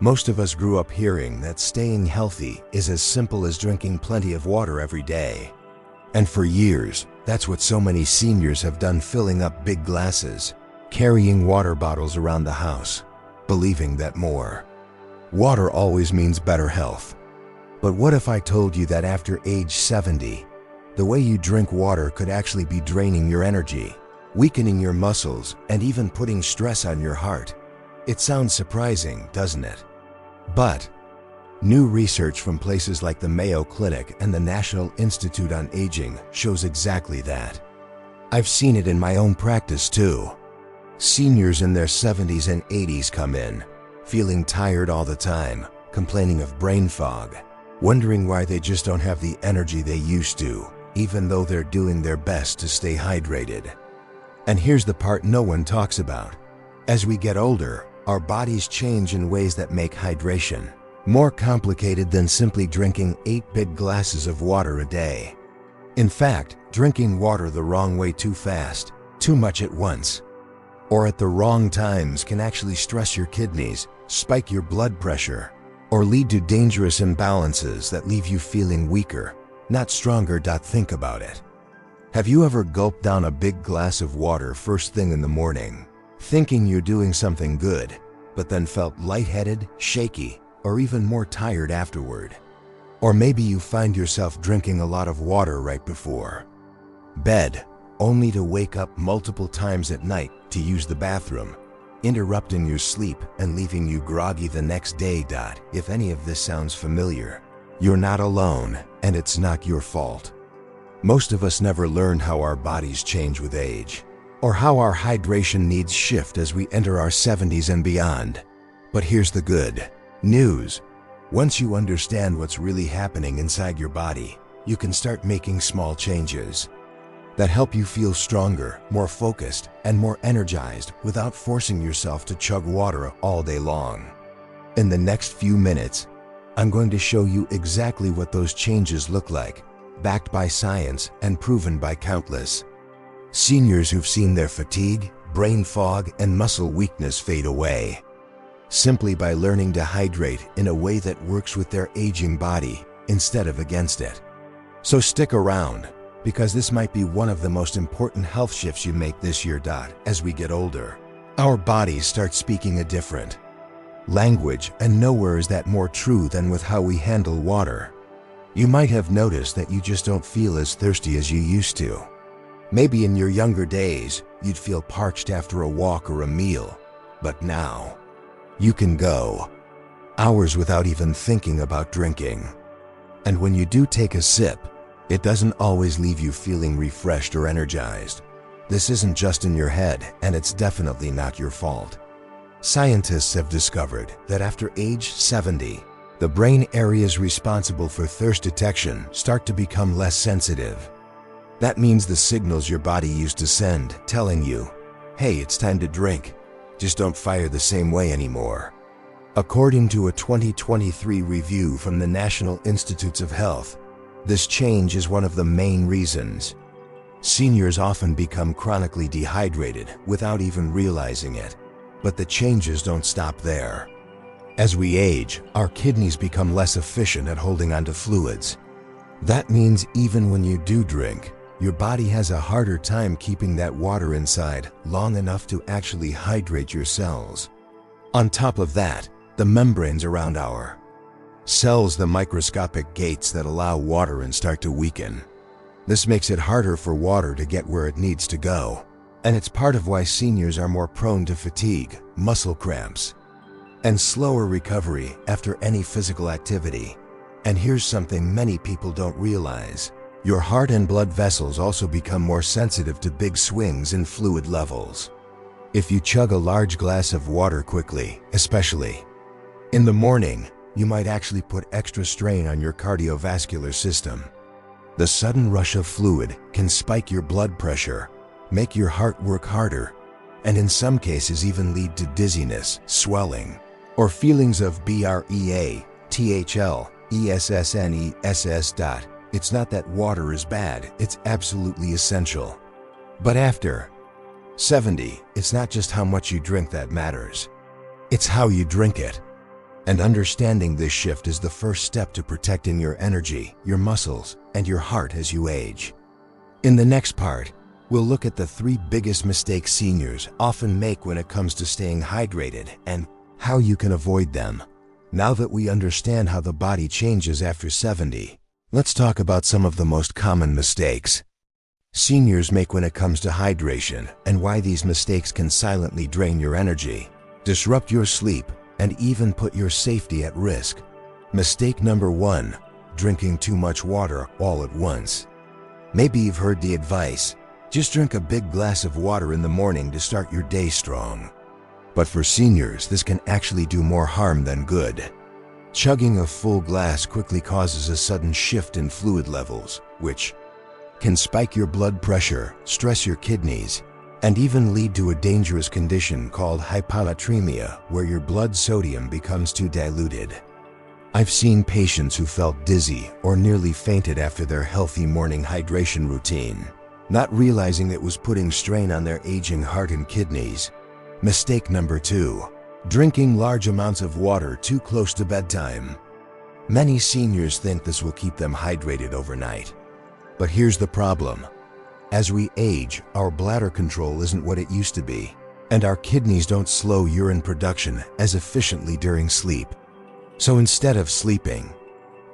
Most of us grew up hearing that staying healthy is as simple as drinking plenty of water every day. And for years, that's what so many seniors have done, filling up big glasses, carrying water bottles around the house, believing that more water always means better health. But what if I told you that after age 70, the way you drink water could actually be draining your energy, weakening your muscles, and even putting stress on your heart? It sounds surprising, doesn't it? But new research from places like the Mayo Clinic and the National Institute on Aging shows exactly that. I've seen it in my own practice too. Seniors in their 70s and 80s come in, feeling tired all the time, complaining of brain fog, wondering why they just don't have the energy they used to, even though they're doing their best to stay hydrated. And here's the part no one talks about. As we get older, our bodies change in ways that make hydration more complicated than simply drinking 8 big glasses of water a day. In fact, drinking water the wrong way, too fast, too much at once, or at the wrong times can actually stress your kidneys, spike your blood pressure, or lead to dangerous imbalances that leave you feeling weaker, not stronger. Think about it. Have you ever gulped down a big glass of water first thing in the morning, thinking you're doing something good, but then felt lightheaded, shaky, or even more tired afterward? Or maybe you find yourself drinking a lot of water right before bed, only to wake up multiple times at night to use the bathroom, interrupting your sleep and leaving you groggy the next day. If any of this sounds familiar, you're not alone, and it's not your fault. Most of us never learn how our bodies change with age, or how our hydration needs shift as we enter our 70s and beyond. But here's the good news. Once you understand what's really happening inside your body, you can start making small changes that help you feel stronger, more focused, and more energized without forcing yourself to chug water all day long. In the next few minutes, I'm going to show you exactly what those changes look like, backed by science and proven by countless seniors who've seen their fatigue, brain fog, and muscle weakness fade away, simply by learning to hydrate in a way that works with their aging body instead of against it. So stick around, because this might be one of the most important health shifts you make this year. As we get older, our bodies start speaking a different language, and nowhere is that more true than with how we handle water. You might have noticed that you just don't feel as thirsty as you used to. Maybe in your younger days, you'd feel parched after a walk or a meal, but now you can go hours without even thinking about drinking. And when you do take a sip, it doesn't always leave you feeling refreshed or energized. This isn't just in your head, and it's definitely not your fault. Scientists have discovered that after age 70, the brain areas responsible for thirst detection start to become less sensitive. That means the signals your body used to send, telling you, hey, it's time to drink, just don't fire the same way anymore. According to a 2023 review from the National Institutes of Health, this change is one of the main reasons seniors often become chronically dehydrated without even realizing it. But the changes don't stop there. As we age, our kidneys become less efficient at holding onto fluids. That means even when you do drink, your body has a harder time keeping that water inside long enough to actually hydrate your cells. On top of that, the membranes around our cells, the microscopic gates that allow water in, start to weaken. This makes it harder for water to get where it needs to go. And it's part of why seniors are more prone to fatigue, muscle cramps, and slower recovery after any physical activity. And here's something many people don't realize. Your heart and blood vessels also become more sensitive to big swings in fluid levels. If you chug a large glass of water quickly, especially in the morning, you might actually put extra strain on your cardiovascular system. The sudden rush of fluid can spike your blood pressure, make your heart work harder, and in some cases even lead to dizziness, swelling, or feelings of BREA, THL, ESSNESS. It's not that water is bad, it's absolutely essential. But after 70, it's not just how much you drink that matters. It's how you drink it. And understanding this shift is the first step to protecting your energy, your muscles, and your heart as you age. In the next part, we'll look at the 3 biggest mistakes seniors often make when it comes to staying hydrated and how you can avoid them. Now that we understand how the body changes after 70, let's talk about some of the most common mistakes seniors make when it comes to hydration and why these mistakes can silently drain your energy, disrupt your sleep, and even put your safety at risk. Mistake number 1, drinking too much water all at once. Maybe you've heard the advice, just drink a big glass of water in the morning to start your day strong. But for seniors, this can actually do more harm than good. Chugging a full glass quickly causes a sudden shift in fluid levels, which can spike your blood pressure, stress your kidneys, and even lead to a dangerous condition called hyponatremia, where your blood sodium becomes too diluted. I've seen patients who felt dizzy or nearly fainted after their healthy morning hydration routine, not realizing it was putting strain on their aging heart and kidneys. Mistake number 2, drinking large amounts of water too close to bedtime. Many seniors think this will keep them hydrated overnight. But here's the problem. As we age, our bladder control isn't what it used to be, and our kidneys don't slow urine production as efficiently during sleep. So instead of sleeping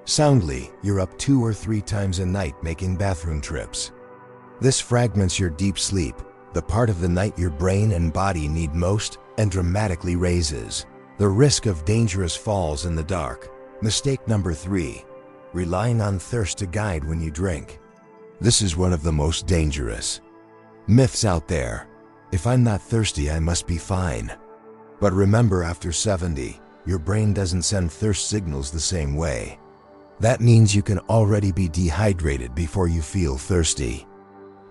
soundly, you're up 2 or 3 times a night making bathroom trips. This fragments your deep sleep, the part of the night your brain and body need most, and dramatically raises the risk of dangerous falls in the dark. Mistake number 3, relying on thirst to guide when you drink. This is one of the most dangerous myths out there. If I'm not thirsty, I must be fine. But remember, after 70, your brain doesn't send thirst signals the same way. That means you can already be dehydrated before you feel thirsty.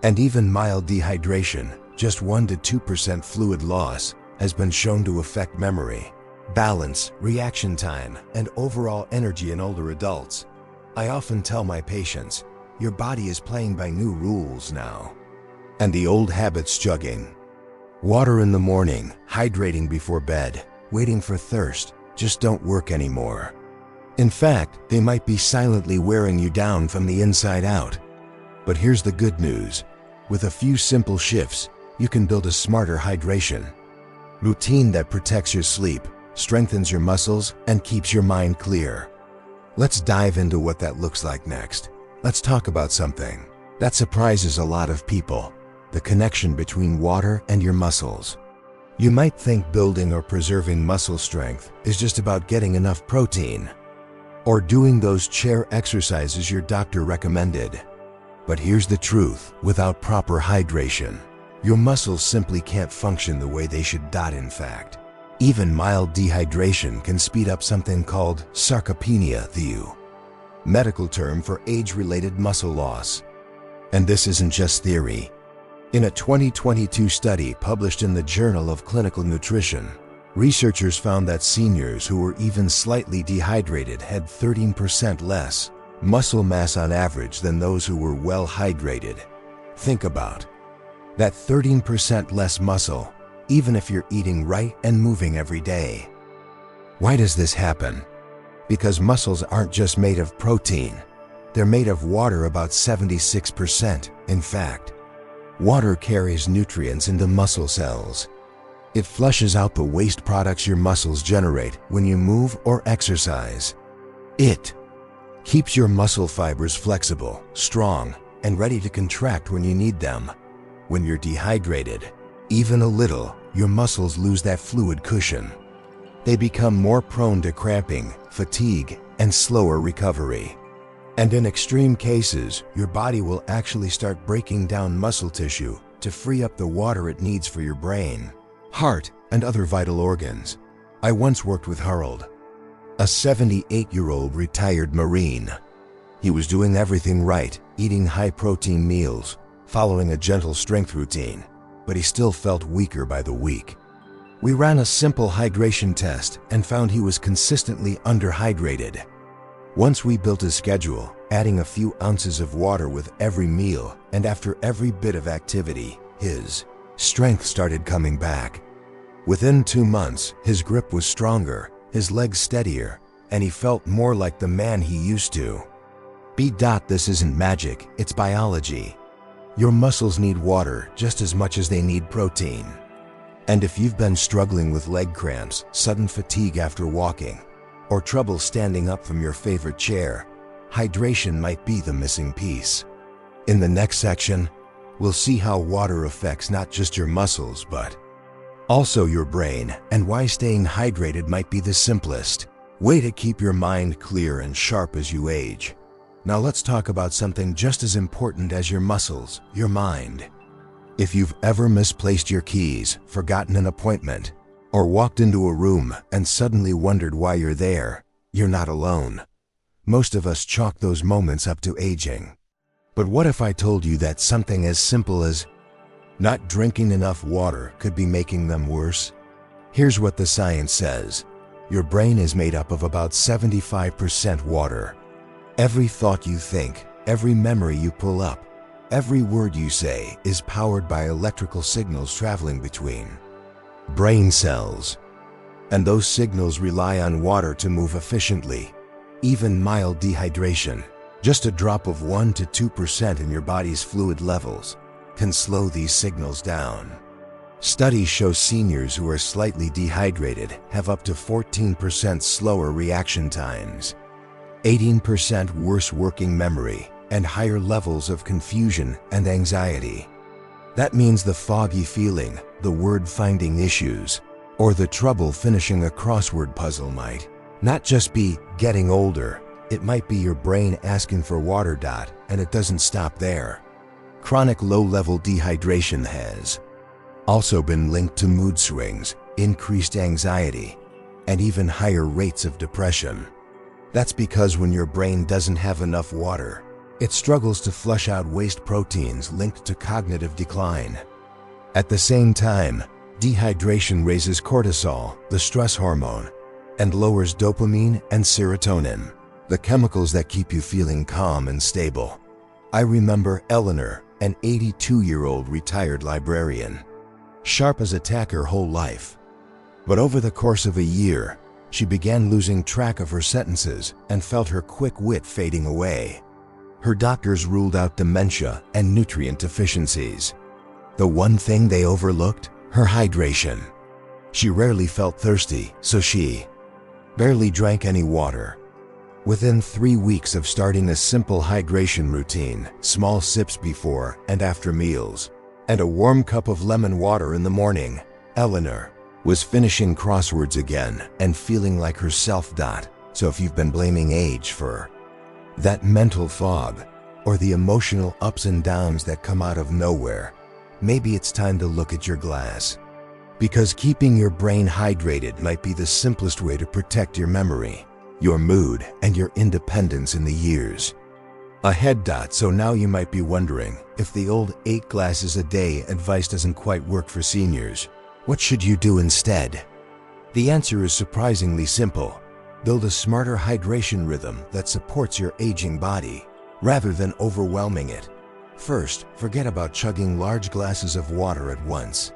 And even mild dehydration, just 1 to 2% fluid loss, has been shown to affect memory, balance, reaction time, and overall energy in older adults. I often tell my patients, your body is playing by new rules now. And the old habits, chugging water in the morning, hydrating before bed, waiting for thirst, just don't work anymore. In fact, they might be silently wearing you down from the inside out. But here's the good news. With a few simple shifts, you can build a smarter hydration routine that protects your sleep, strengthens your muscles, and keeps your mind clear. Let's dive into what that looks like next. Let's talk about something that surprises a lot of people: the connection between water and your muscles. You might think building or preserving muscle strength is just about getting enough protein or doing those chair exercises your doctor recommended. But here's the truth: without proper hydration, your muscles simply can't function the way they should. In fact, even mild dehydration can speed up something called sarcopenia, the medical term for age-related muscle loss. And this isn't just theory. In a 2022 study published in the Journal of Clinical Nutrition, researchers found that seniors who were even slightly dehydrated had 13% less muscle mass on average than those who were well hydrated. Think about that: 13% less muscle, even if you're eating right and moving every day. Why does this happen? Because muscles aren't just made of protein. They're made of water, about 76%. In fact, water carries nutrients into muscle cells. It flushes out the waste products your muscles generate when you move or exercise. It keeps your muscle fibers flexible, strong, and ready to contract when you need them. When you're dehydrated, even a little, your muscles lose that fluid cushion. They become more prone to cramping, fatigue, and slower recovery. And in extreme cases, your body will actually start breaking down muscle tissue to free up the water it needs for your brain, heart, and other vital organs. I once worked with Harold, a 78-year-old retired Marine. He was doing everything right, eating high-protein meals, following a gentle strength routine, but he still felt weaker by the week. We ran a simple hydration test and found he was consistently underhydrated. Once we built a schedule, adding a few ounces of water with every meal and after every bit of activity, his strength started coming back. Within 2 months, his grip was stronger, his legs steadier, and he felt more like the man he used to. This isn't magic, it's biology. Your muscles need water just as much as they need protein. And if you've been struggling with leg cramps, sudden fatigue after walking, or trouble standing up from your favorite chair, hydration might be the missing piece. In the next section, we'll see how water affects not just your muscles, but also your brain, and why staying hydrated might be the simplest way to keep your mind clear and sharp as you age. Now let's talk about something just as important as your muscles, your mind. If you've ever misplaced your keys, forgotten an appointment, or walked into a room and suddenly wondered why you're there, you're not alone. Most of us chalk those moments up to aging. But what if I told you that something as simple as not drinking enough water could be making them worse? Here's what the science says. Your brain is made up of about 75% water. Every thought you think, every memory you pull up, every word you say is powered by electrical signals traveling between brain cells. And those signals rely on water to move efficiently. Even mild dehydration, just a drop of 1 to 2% in your body's fluid levels, can slow these signals down. Studies show seniors who are slightly dehydrated have up to 14% slower reaction times, 18% worse working memory, and higher levels of confusion and anxiety. That means the foggy feeling, the word-finding issues, or the trouble finishing a crossword puzzle might not just be getting older, it might be your brain asking for water. And it doesn't stop there. Chronic low-level dehydration has also been linked to mood swings, increased anxiety, and even higher rates of depression. That's because when your brain doesn't have enough water, it struggles to flush out waste proteins linked to cognitive decline. At the same time, dehydration raises cortisol, the stress hormone, and lowers dopamine and serotonin, the chemicals that keep you feeling calm and stable. I remember Eleanor, an 82-year-old retired librarian, sharp as a tack her whole life. But over the course of a year, she began losing track of her sentences and felt her quick wit fading away. Her doctors ruled out dementia and nutrient deficiencies. The one thing they overlooked? Her hydration. She rarely felt thirsty, so she barely drank any water. Within 3 weeks of starting a simple hydration routine, small sips before and after meals, and a warm cup of lemon water in the morning, Eleanor was finishing crosswords again and feeling like herself. So if you've been blaming age for that mental fog or the emotional ups and downs that come out of nowhere, maybe it's time to look at your glass. Because keeping your brain hydrated might be the simplest way to protect your memory, your mood, and your independence in the years ahead. So now you might be wondering, if the old 8 glasses a day advice doesn't quite work for seniors, what should you do instead? The answer is surprisingly simple. Build a smarter hydration rhythm that supports your aging body, rather than overwhelming it. First, forget about chugging large glasses of water at once.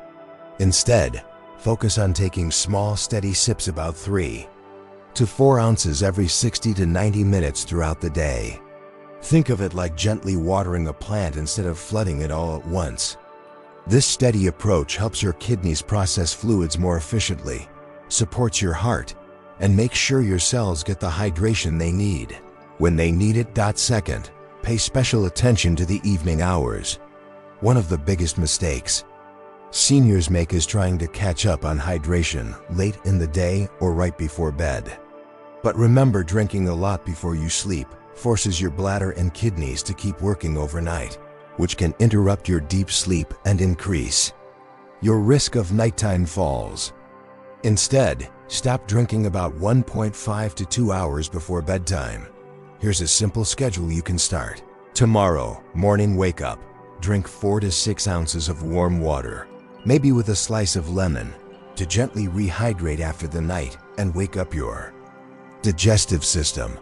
Instead, focus on taking small, steady sips, about 3 to 4 ounces every 60 to 90 minutes throughout the day. Think of it like gently watering a plant instead of flooding it all at once. This steady approach helps your kidneys process fluids more efficiently, supports your heart, and makes sure your cells get the hydration they need when they need it. Second, pay special attention to the evening hours. One of the biggest mistakes seniors make is trying to catch up on hydration late in the day or right before bed. But remember, drinking a lot before you sleep forces your bladder and kidneys to keep working overnight, which can interrupt your deep sleep and increase your risk of nighttime falls. Instead, stop drinking about 1.5 to 2 hours before bedtime. Here's a simple schedule you can start. Tomorrow morning, wake up, drink 4 to 6 ounces of warm water, maybe with a slice of lemon, to gently rehydrate after the night and wake up your digestive system.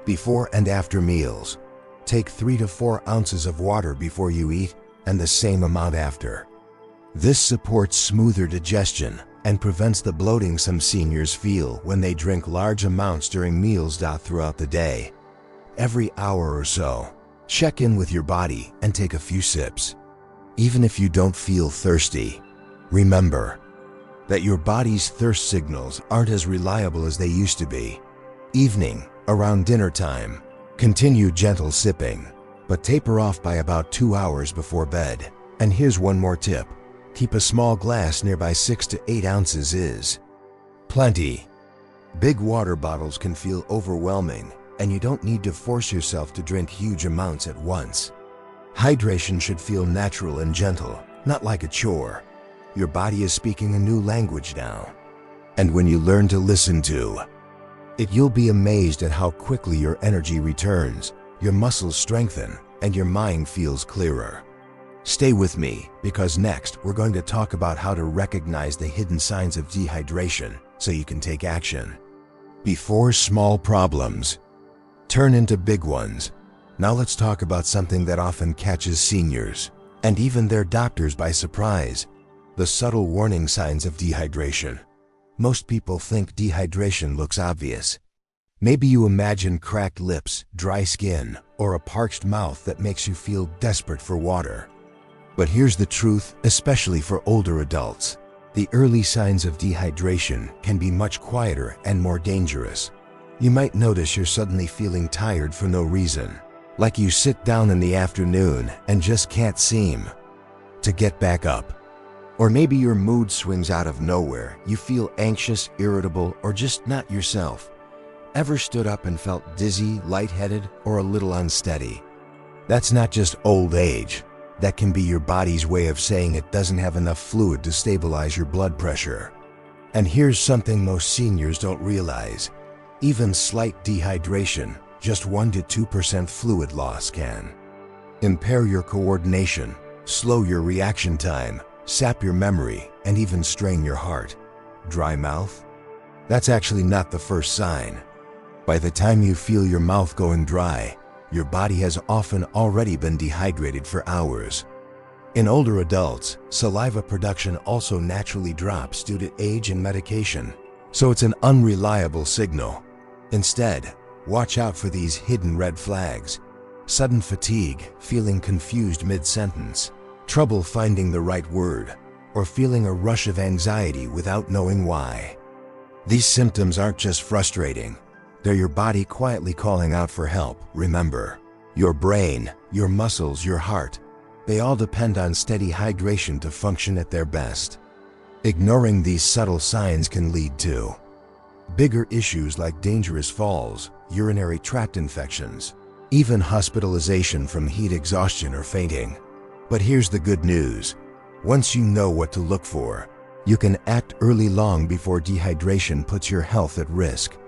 Before and after meals, take 3 to 4 ounces of water before you eat and the same amount after. This supports smoother digestion, and prevents the bloating some seniors feel when they drink large amounts during meals throughout the day. Every hour or so, check in with your body and take a few sips. Even if you don't feel thirsty, remember that your body's thirst signals aren't as reliable as they used to be. Evening, around dinner time, continue gentle sipping, but taper off by about 2 hours before bed. And here's one more tip. Keep a small glass nearby. 6 to 8 ounces is plenty. Big water bottles can feel overwhelming, and you don't need to force yourself to drink huge amounts at once. Hydration should feel natural and gentle, not like a chore. Your body is speaking a new language now. And when you learn to listen to it, you'll be amazed at how quickly your energy returns, your muscles strengthen, and your mind feels clearer. Stay with me, because next we're going to talk about how to recognize the hidden signs of dehydration so you can take action. Before small problems turn into big ones. Now let's talk about something that often catches seniors, and even their doctors, by surprise: the subtle warning signs of dehydration. Most people think dehydration looks obvious. Maybe you imagine cracked lips, dry skin, or a parched mouth that makes you feel desperate for water. But here's the truth, especially for older adults. The early signs of dehydration can be much quieter and more dangerous. You might notice you're suddenly feeling tired for no reason, like you sit down in the afternoon and just can't seem to get back up. Or maybe your mood swings out of nowhere. You feel anxious, irritable, or just not yourself. Ever stood up and felt dizzy, lightheaded, or a little unsteady? That's not just old age. That can be your body's way of saying it doesn't have enough fluid to stabilize your blood pressure. And here's something most seniors don't realize. Even slight dehydration, just 1 to 2% fluid loss, can impair your coordination, slow your reaction time, sap your memory, and even strain your heart. Dry mouth? That's actually not the first sign. By the time you feel your mouth going dry, your body has often already been dehydrated for hours. In older adults, saliva production also naturally drops due to age and medication, so it's an unreliable signal. Instead, watch out for these hidden red flags: sudden fatigue, feeling confused mid-sentence, trouble finding the right word, or feeling a rush of anxiety without knowing why. These symptoms aren't just frustrating. They're your body quietly calling out for help. Remember, your brain, your muscles, your heart, they all depend on steady hydration to function at their best. Ignoring these subtle signs can lead to bigger issues like dangerous falls, urinary tract infections, even hospitalization from heat exhaustion or fainting. But here's the good news. Once you know what to look for, you can act early, long before dehydration puts your health at risk.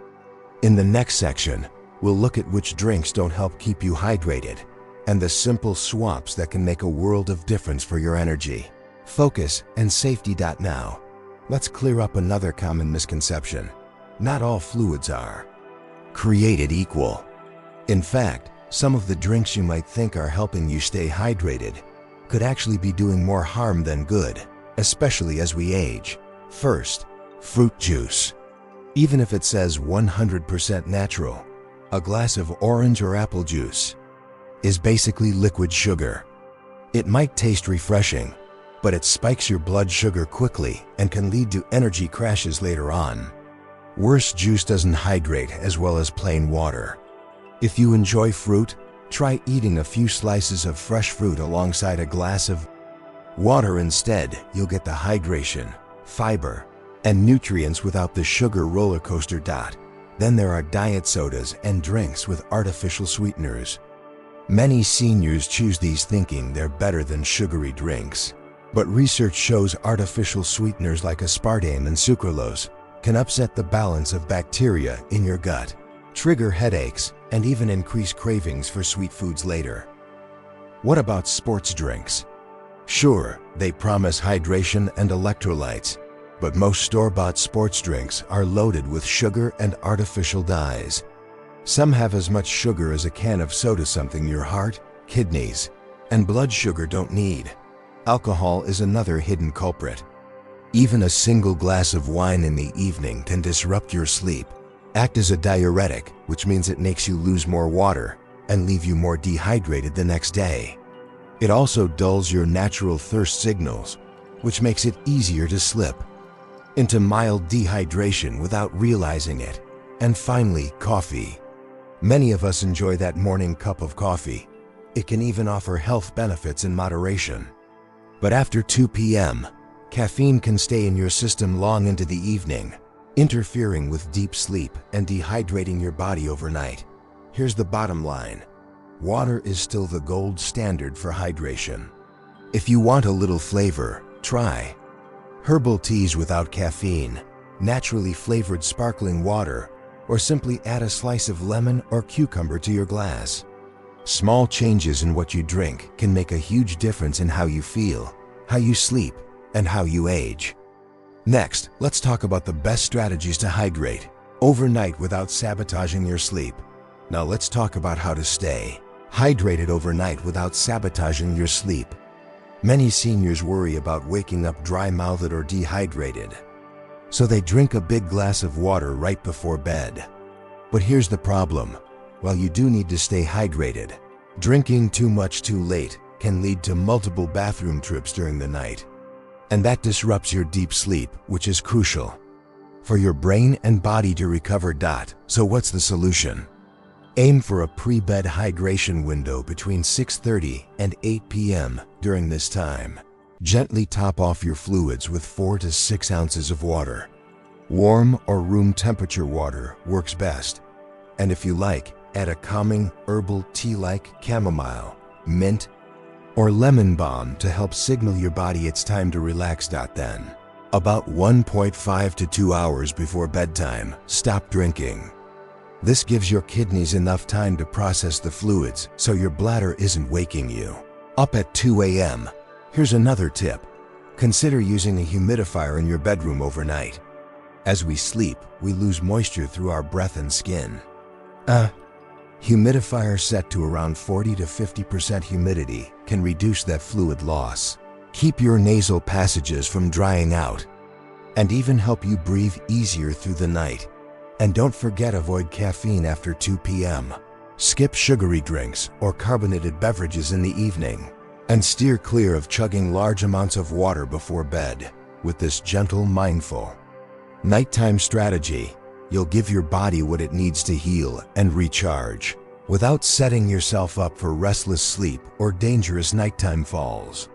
In the next section, we'll look at which drinks don't help keep you hydrated, and the simple swaps that can make a world of difference for your energy, focus, and safety. Now, let's clear up another common misconception. Not all fluids are created equal. In fact, some of the drinks you might think are helping you stay hydrated could actually be doing more harm than good, especially as we age. First, fruit juice. Even if it says 100% natural, a glass of orange or apple juice is basically liquid sugar. It might taste refreshing, but it spikes your blood sugar quickly and can lead to energy crashes later on. Worse, juice doesn't hydrate as well as plain water. If you enjoy fruit, try eating a few slices of fresh fruit alongside a glass of water instead. You'll get the hydration, fiber, and nutrients without the sugar roller coaster. Then there are diet sodas and drinks with artificial sweeteners. Many seniors choose these thinking they're better than sugary drinks. But research shows artificial sweeteners like aspartame and sucralose can upset the balance of bacteria in your gut, trigger headaches, and even increase cravings for sweet foods later. What about sports drinks? Sure, they promise hydration and electrolytes, but most store-bought sports drinks are loaded with sugar and artificial dyes. Some have as much sugar as a can of soda, something your heart, kidneys, and blood sugar don't need. Alcohol is another hidden culprit. Even a single glass of wine in the evening can disrupt your sleep, act as a diuretic, which means it makes you lose more water, and leave you more dehydrated the next day. It also dulls your natural thirst signals, which makes it easier to slip into mild dehydration without realizing it. And finally, coffee. Many of us enjoy that morning cup of coffee. It can even offer health benefits in moderation. But after 2 p.m., caffeine can stay in your system long into the evening, interfering with deep sleep and dehydrating your body overnight. Here's the bottom line. Water is still the gold standard for hydration. If you want a little flavor, try herbal teas without caffeine, naturally flavored sparkling water, or simply add a slice of lemon or cucumber to your glass. Small changes in what you drink can make a huge difference in how you feel, how you sleep, and how you age. Next, let's talk about the best strategies to hydrate overnight without sabotaging your sleep. Now let's talk about how to stay hydrated overnight without sabotaging your sleep. Many seniors worry about waking up dry-mouthed or dehydrated, so they drink a big glass of water right before bed. But here's the problem. While you do need to stay hydrated, drinking too much too late can lead to multiple bathroom trips during the night. And that disrupts your deep sleep, which is crucial for your brain and body to recover. So what's the solution? Aim for a pre-bed hydration window between 6:30 and 8 p.m. During this time, gently top off your fluids with 4 to 6 ounces of water. Warm or room temperature water works best. And if you like, add a calming herbal tea like chamomile, mint, or lemon balm to help signal your body it's time to relax. Then, about 1.5 to 2 hours before bedtime, stop drinking. This gives your kidneys enough time to process the fluids so your bladder isn't waking you up at 2 a.m. Here's another tip. Consider using a humidifier in your bedroom overnight. As we sleep, we lose moisture through our breath and skin. Humidifier set to around 40 to 50% humidity can reduce that fluid loss, keep your nasal passages from drying out, and even help you breathe easier through the night. And don't forget, avoid caffeine after 2 p.m. Skip sugary drinks or carbonated beverages in the evening, and steer clear of chugging large amounts of water before bed. With this gentle, mindful nighttime strategy, you'll give your body what it needs to heal and recharge without setting yourself up for restless sleep or dangerous nighttime falls.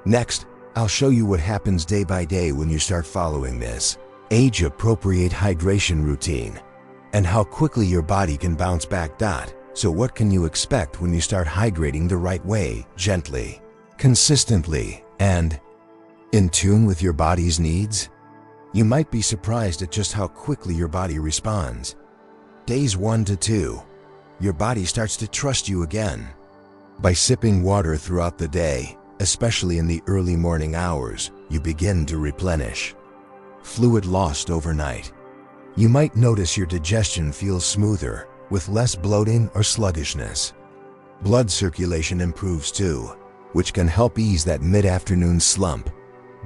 Next, I'll show you what happens day by day when you start following this age-appropriate hydration routine and how quickly your body can bounce back. So what can you expect when you start hydrating the right way, gently, consistently, and in tune with your body's needs? You might be surprised at just how quickly your body responds. Days 1 to 2, your body starts to trust you again. By sipping water throughout the day, especially in the early morning hours, you begin to replenish fluid lost overnight. You might notice your digestion feels smoother, with less bloating or sluggishness. Blood circulation improves too, which can help ease that mid-afternoon slump.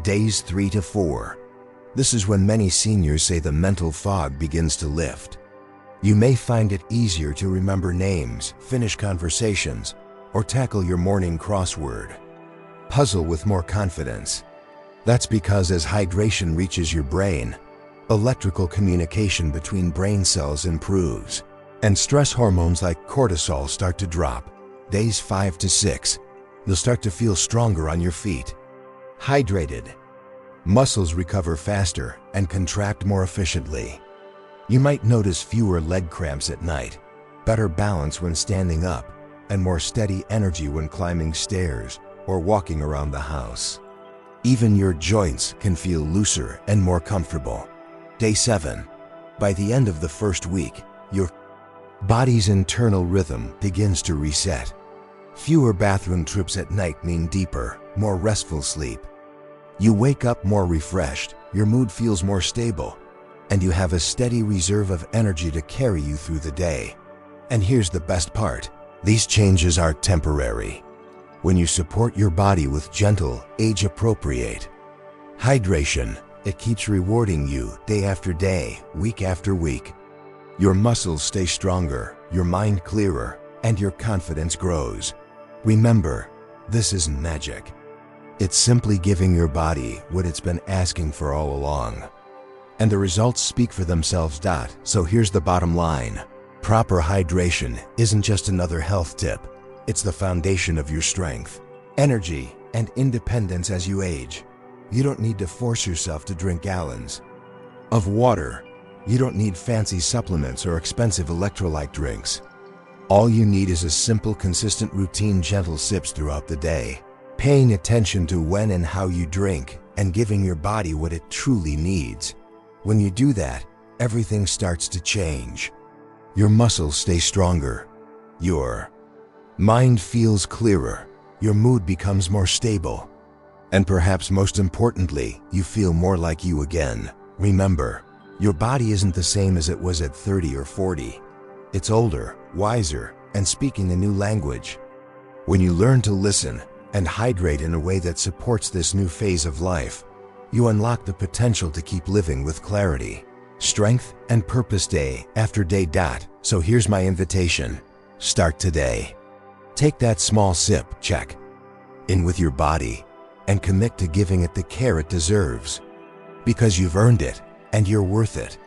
Days 3 to 4. This is when many seniors say the mental fog begins to lift. You may find it easier to remember names, finish conversations, or tackle your morning crossword puzzle with more confidence. That's because as hydration reaches your brain, electrical communication between brain cells improves, and stress hormones like cortisol start to drop. Days 5 to 6, you'll start to feel stronger on your feet. Hydrated. Muscles recover faster and contract more efficiently. You might notice fewer leg cramps at night, better balance when standing up, and more steady energy when climbing stairs or walking around the house. Even your joints can feel looser and more comfortable. Day 7. By the end of the first week, your body's internal rhythm begins to reset. Fewer bathroom trips at night mean deeper, more restful sleep. You wake up more refreshed, your mood feels more stable, and you have a steady reserve of energy to carry you through the day. And here's the best part. These changes are temporary. When you support your body with gentle, age-appropriate hydration, It keeps rewarding you day after day, week after week. Your muscles stay stronger, your mind clearer, and your confidence grows. Remember, this isn't magic. It's simply giving your body what it's been asking for all along. And the results speak for themselves. So here's the bottom line. Proper hydration isn't just another health tip. It's the foundation of your strength, energy, and independence as you age. You don't need to force yourself to drink gallons of water. You don't need fancy supplements or expensive electrolyte drinks. All you need is a simple, consistent routine, gentle sips throughout the day, paying attention to when and how you drink, and giving your body what it truly needs. When you do that, everything starts to change. Your muscles stay stronger. Your mind feels clearer. Your mood becomes more stable. And perhaps most importantly, you feel more like you again. Remember, your body isn't the same as it was at 30 or 40. It's older, wiser, and speaking a new language. When you learn to listen and hydrate in a way that supports this new phase of life, you unlock the potential to keep living with clarity, strength, and purpose day after day. So here's my invitation. Start today. Take that small sip, check in with your body, and commit to giving it the care it deserves. Because you've earned it, and you're worth it.